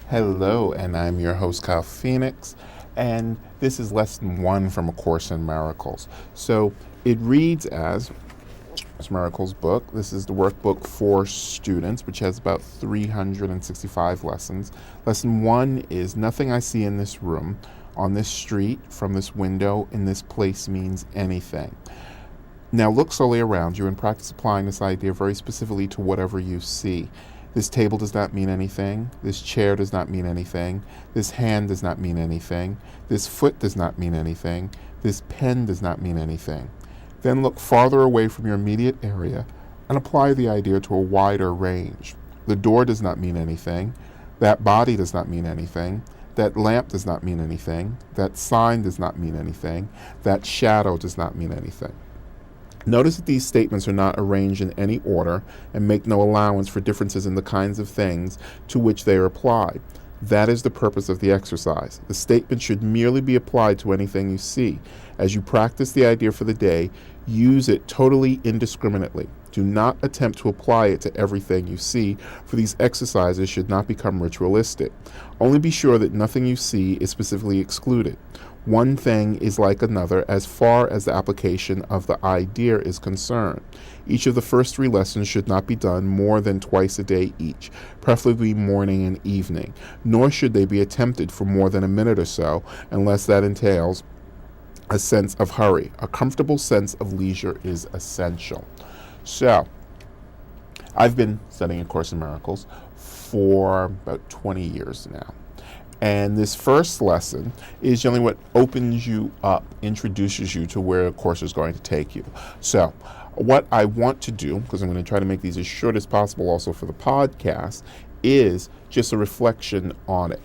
Hello, and I'm your host, Kyle Phoenix, and this is lesson 1 from A Course in Miracles. So it reads as Miracles book. This is the workbook for students, which has about 365 lessons. Lesson 1 is nothing I see in this room, on this street, from this window, in this place means anything. Now look solely around you and practice applying this idea very specifically to whatever you see. This table does not mean anything. This chair does not mean anything. This hand does not mean anything. This foot does not mean anything. This pen does not mean anything. Then look farther away from your immediate area and apply the idea to a wider range. The door does not mean anything. That body does not mean anything. That lamp does not mean anything. That sign does not mean anything. That shadow does not mean anything. Notice that these statements are not arranged in any order and make no allowance for differences in the kinds of things to which they are applied. That is the purpose of the exercise. The statement should merely be applied to anything you see. As you practice the idea for the day, use it totally indiscriminately. Do not attempt to apply it to everything you see, for these exercises should not become ritualistic. Only be sure that nothing you see is specifically excluded. One thing is like another as far as the application of the idea is concerned. Each of the first 3 lessons should not be done more than twice a day each, preferably morning and evening, nor should they be attempted for more than a minute or so, unless that entails a sense of hurry. A comfortable sense of leisure is essential. So, I've been studying A Course in Miracles for about 20 years now. And this first lesson is generally what opens you up, introduces you to where the course is going to take you. So what I want to do, because I'm going to try to make these as short as possible also for the podcast, is just a reflection on it.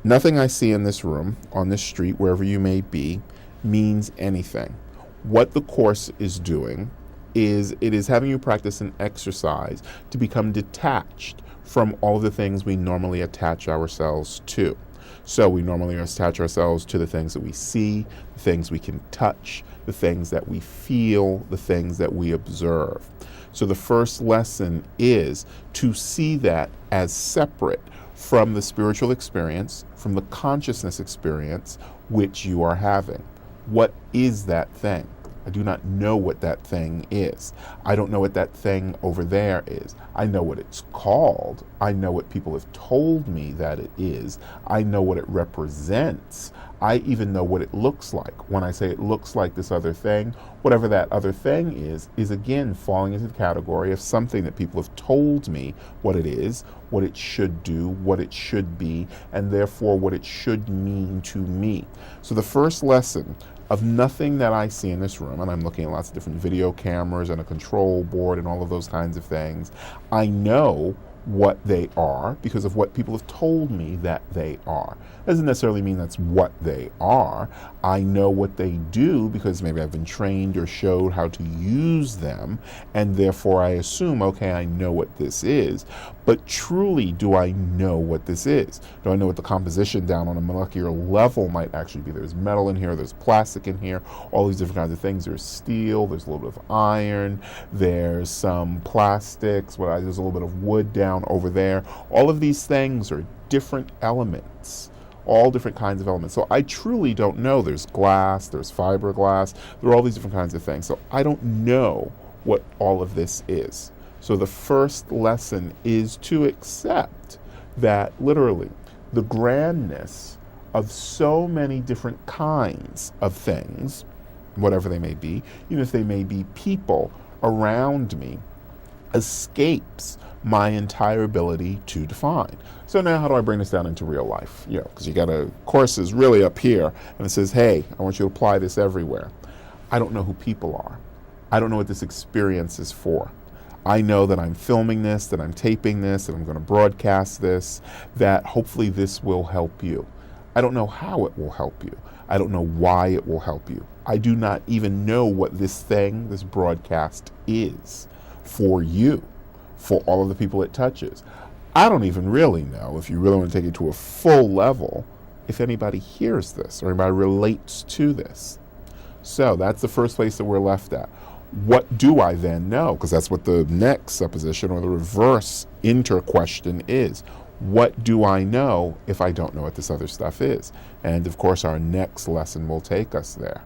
Nothing I see in this room, on this street, wherever you may be, means anything. What the course is doing is it is having you practice an exercise to become detached from all the things we normally attach ourselves to. So we normally attach ourselves to the things that we see, the things we can touch, the things that we feel, the things that we observe. So the first lesson is to see that as separate from the spiritual experience, from the consciousness experience which you are having. What is that thing? I do not know what that thing is. I don't know what that thing over there is. I know what it's called. I know what people have told me that it is. I know what it represents. I even know what it looks like. When I say it looks like this other thing, whatever that other thing is again falling into the category of something that people have told me what it is, what it should do, what it should be, and therefore what it should mean to me. So the first lesson of nothing that I see in this room, and I'm looking at lots of different video cameras and a control board and all of those kinds of things, I know what they are because of what people have told me that they are. Doesn't necessarily mean that's what they are. I know what they do because maybe I've been trained or showed how to use them, and therefore I assume, okay, I know what this is. But truly, do I know what this is? Do I know what the composition down on a molecular level might actually be? There's metal in here, there's plastic in here, all these different kinds of things. There's steel, there's a little bit of iron, there's some plastics, there's a little bit of wood down over there. All of these things are different elements, all different kinds of elements. So I truly don't know. There's glass, there's fiberglass, there are all these different kinds of things. So I don't know what all of this is. So the first lesson is to accept that literally the grandness of so many different kinds of things, whatever they may be, even if they may be people around me, escapes my entire ability to define. So now how do I bring this down into real life? Because you got a course is really up here and it says, hey, I want you to apply this everywhere. I don't know who people are. I don't know what this experience is for. I know that I'm filming this, that I'm taping this, that I'm going to broadcast this, that hopefully this will help you. I don't know how it will help you. I don't know why it will help you. I do not even know what this thing, this broadcast is for you, for all of the people it touches. I don't even really know, if you really want to take it to a full level, if anybody hears this or anybody relates to this. So that's the first place that we're left at. What do I then know? Because that's what the next supposition or the reverse inter question is. what do I know if I don't know what this other stuff is? And of course, our next lesson will take us there.